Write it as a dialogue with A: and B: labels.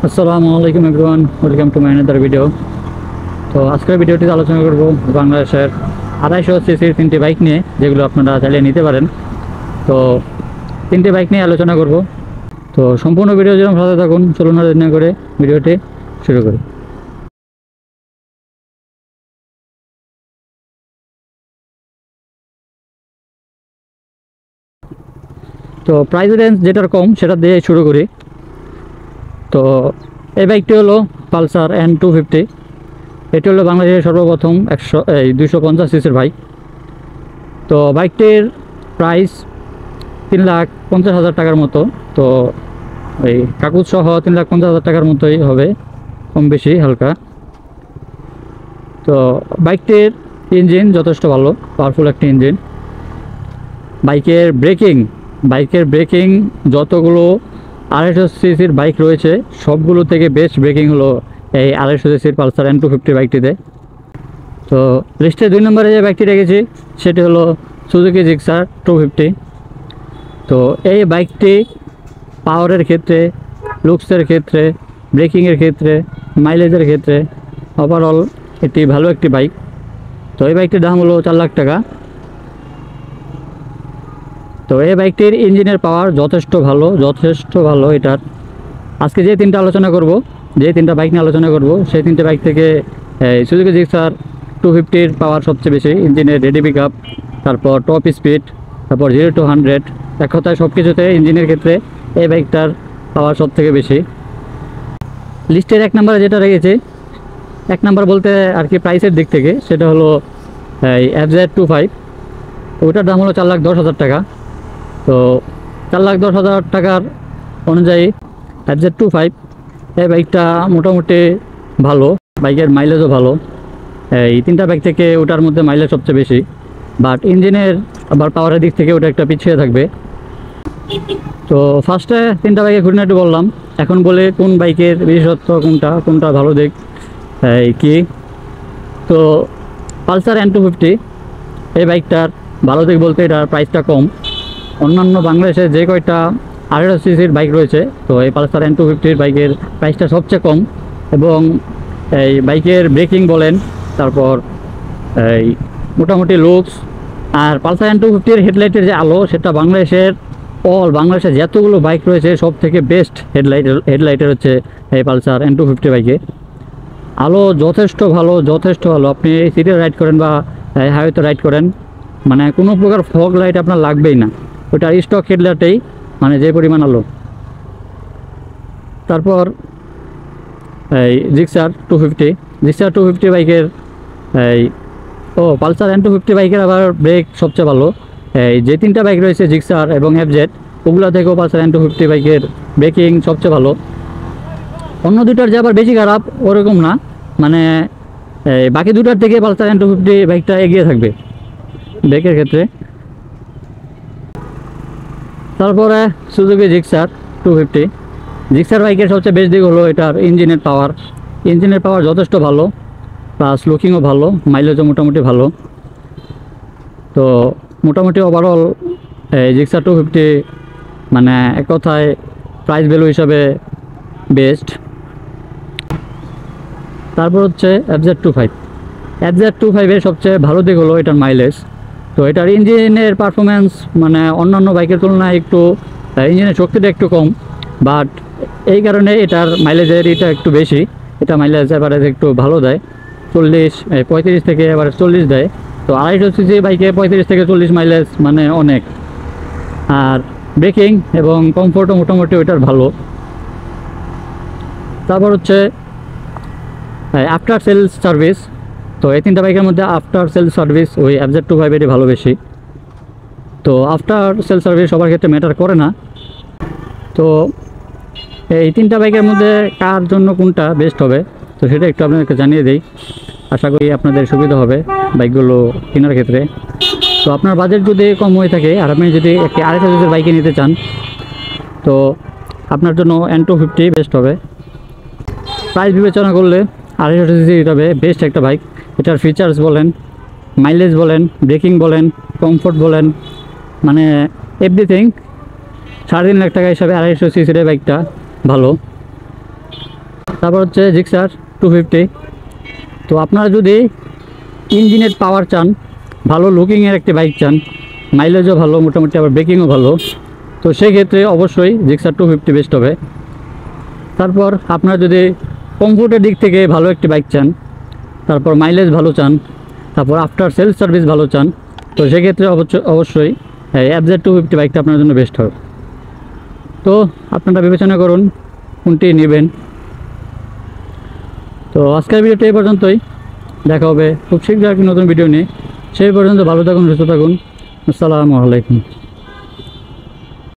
A: আসসালামু আলাইকুম everyone, welcome to my another video. তো আজকের ভিডিওটিতে আলোচনা করব বাংলাদেশের 250 সিসির তিনটি বাইক নিয়ে, যেগুলো আপনারা চালিয়ে নিতে পারেন। তো তিনটি বাইক নিয়ে আলোচনা করব। তো সম্পূর্ণ ভিডিও যেরকম সাথে থাকুন, চলুন আর দেরি না করে ভিডিওটি শুরু করি। তো প্রাইস রেঞ্জ যেটার কম সেটা দিয়ে শুরু করি। তো এই বাইকটি হলো পালসার N250। এটি হলো বাংলাদেশের সর্বপ্রথম 250 সিসির বাইক। তো বাইকটির প্রাইস 3,50,000 টাকার মতো। তো এই কাগজ সহ 3,50,000 টাকার মতোই হবে, কম বেশি হালকা। তো বাইকটির ইঞ্জিন যথেষ্ট ভালো, পাওয়ারফুল একটি ইঞ্জিন। বাইকের ব্রেকিং যতগুলো 250 সিসির বাইক রয়েছে সবগুলো থেকে বেস্ট ব্রেকিং হলো এই 250 সিসির পালসার N250 বাইকটিতে। তো লিস্টে 2 নম্বরে যে বাইকটি রেখেছি সেটি হলো সুজুকি জিক্সার 250। তো এই বাইকটি পাওয়ারের ক্ষেত্রে, লুকসের ক্ষেত্রে, ব্রেকিংয়ের ক্ষেত্রে, মাইলেজের ক্ষেত্রে ওভারঅল এটি ভালো একটি বাইক। তো এই বাইকটির দাম হলো 4 লাখ টাকা। তো এই বাইকটির ইঞ্জিনের পাওয়ার যথেষ্ট ভালো এটার। আজকে যে তিনটা বাইক নিয়ে আলোচনা করব সেই তিনটে বাইক থেকে সুজুকি জিক্সার 250-র পাওয়ার সবচেয়ে বেশি। ইঞ্জিনের রেডি পিক আপ, তারপর টপ স্পিড, তারপর 0 to 100, এক কথায় সব কিছুতে ইঞ্জিনের ক্ষেত্রে এই বাইকটার পাওয়ার সব থেকে বেশি। লিস্টের 1 নম্বরে যেটা রেখেছে, 1 নম্বর বলতে আর কি প্রাইসের দিক থেকে, সেটা হলো এই FZ25। ওটার দাম হলো 4,10,000 টাকা। তো 4,10,000 টাকার অনুযায়ী FZ25 এই বাইকটা মোটামুটি ভালো, বাইকের মাইলেজও ভালো। এই তিনটা বাইক থেকে ওটার মধ্যে মাইলেজ সবচেয়ে বেশি, বাট ইঞ্জিনের আবার পাওয়ারের দিক থেকে ওটা একটা পিছিয়ে থাকবে। তো ফার্স্টে তিনটা বাইকে খুঁটিনাটি বললাম, এখন বলে কোন বাইকের বিশেষত্ব কোনটা ভালো দিক কি। তো পালসার N250 এই বাইকটার ভালো দিক বলতে এটার প্রাইসটা কম। অন্যান্য বাংলাদেশে যে কয়টা 250 সিসির বাইক রয়েছে, তো এই পালসার N250-র বাইকের প্রাইসটা সবচেয়ে কম। এবং এই বাইকের ব্রেকিং বলেন, তারপর এই মোটামুটি লুকস, আর পালসার N250-র হেডলাইটের যে আলো, সেটা বাংলাদেশে যতগুলো বাইক রয়েছে সব থেকে বেস্ট হেডলাইটের হচ্ছে এই পালসার N250 বাইকে। আলো যথেষ্ট ভালো। আপনি সিটে রাইড করেন বা হাইওয়েতে রাইড করেন, মানে কোনো প্রকার ফগ লাইট আপনার লাগবেই না। ওটার স্টক হেডলাইটেই মানে যে পরিমাণ আলো। তারপর এই জিক্সার 250 বাইকের পালসার N250 বাইকের আবার ব্রেক সবচেয়ে ভালো। এই যে তিনটা বাইক রয়েছে জিক্সার এবং FZ, ওগুলো থেকেও পালসার N250 বাইকের ব্রেকিং সবচেয়ে ভালো। অন্য দুটার যে আবার বেশি খারাপ ওরকম না, মানে বাকি দুটার থেকে পালসার N250 বাইকটা এগিয়ে থাকবে ব্রেকের ক্ষেত্রে। তারপরে সুজুকি জিক্সার 250 জিক্সার বাইকের সবচেয়ে বেস্ট দিক হলো এটার ইঞ্জিনের পাওয়ার যথেষ্ট ভালো, প্লাস লুকিংও ভালো, মাইলেজও মোটামুটি ভালো। তো মোটামুটি ওভারঅল জিক্সার 250 মানে এক কথায় প্রাইস ভ্যালু হিসাবে বেস্ট। তারপর হচ্ছে FZ25-এর সবচেয়ে ভালো দিক হলো এটার মাইলেজ। তো এটার ইঞ্জিনের পারফরমেন্স মানে অন্যান্য বাইকের তুলনায় একটু ইঞ্জিনের শক্তিটা একটু কম, বাট এই কারণে এটার মাইলেজের এটা একটু বেশি। এটা মাইলেজ এভারেজ একটু ভালো দেয়, 35 থেকে এভারেজ 40 দেয়। তো 250 সিসি বাইকে 35 থেকে 40 মাইলেজ মানে অনেক। আর ব্রেকিং এবং কমফোর্টও মোটামুটি ওইটার ভালো। তারপর হচ্ছে আফটার সেলস সার্ভিস। তো এই তিনটা বাইকের মধ্যে আফটার সেলস সার্ভিস ওই FZ25-এরই ভালো বেশি। তো আফটার সেলস সার্ভিস সবার ক্ষেত্রে ম্যাটার করে না। তো এই তিনটা বাইকের মধ্যে কার জন্য কোনটা বেস্ট হবে, তো সেটা একটু আপনাদেরকে জানিয়ে দিই। আশা করি আপনাদের সুবিধা হবে বাইকগুলো কেনার ক্ষেত্রে। তো আপনার বাজেট যদি কম হয়ে থাকে আর আপনি যদি একটি 250 সিসির বাইকে নিতে চান, তো আপনার জন্য N250 বেস্ট হবে। প্রাইস বিবেচনা করলে 250 সিসি হবে বেস্ট একটা বাইক। এটার ফিচার্স বলেন, মাইলেজ বলেন, ব্রেকিং বলেন, কমফোর্ট বলেন, মানে এভরিথিং 3.5 লাখ টাকা হিসাবে 250 সিসির বাইকটা ভালো। তারপর হচ্ছে জিক্সার 250। তো আপনারা যদি ইঞ্জিনের পাওয়ার চান, ভালো লুকিংয়ের একটি বাইক চান, মাইলেজও ভালো, মোটামুটি আবার ব্রেকিংও ভালো, তো সেই ক্ষেত্রে অবশ্যই জিক্সার 250 বেস্ট হবে। তারপর আপনারা যদি কমফোর্টের দিক থেকে ভালো একটি বাইক চান, তারপর মাইলেজ ভালো চান, তারপর আফটার সেলস সার্ভিস ভালো চান, তো সেক্ষেত্রে অবশ্যই FZ 250 বাইকটা আপনার জন্য বেস্ট হবে। তো আপনারা বিবেচনা করুন কোনটি নেবেন। তো আজকের ভিডিওটা এই পর্যন্তই, দেখা হবে খুব শীঘ্রই একটি নতুন ভিডিও নিয়ে। সেই পর্যন্ত ভালো থাকুন, সুস্থ থাকুন। আসসালামু আলাইকুম।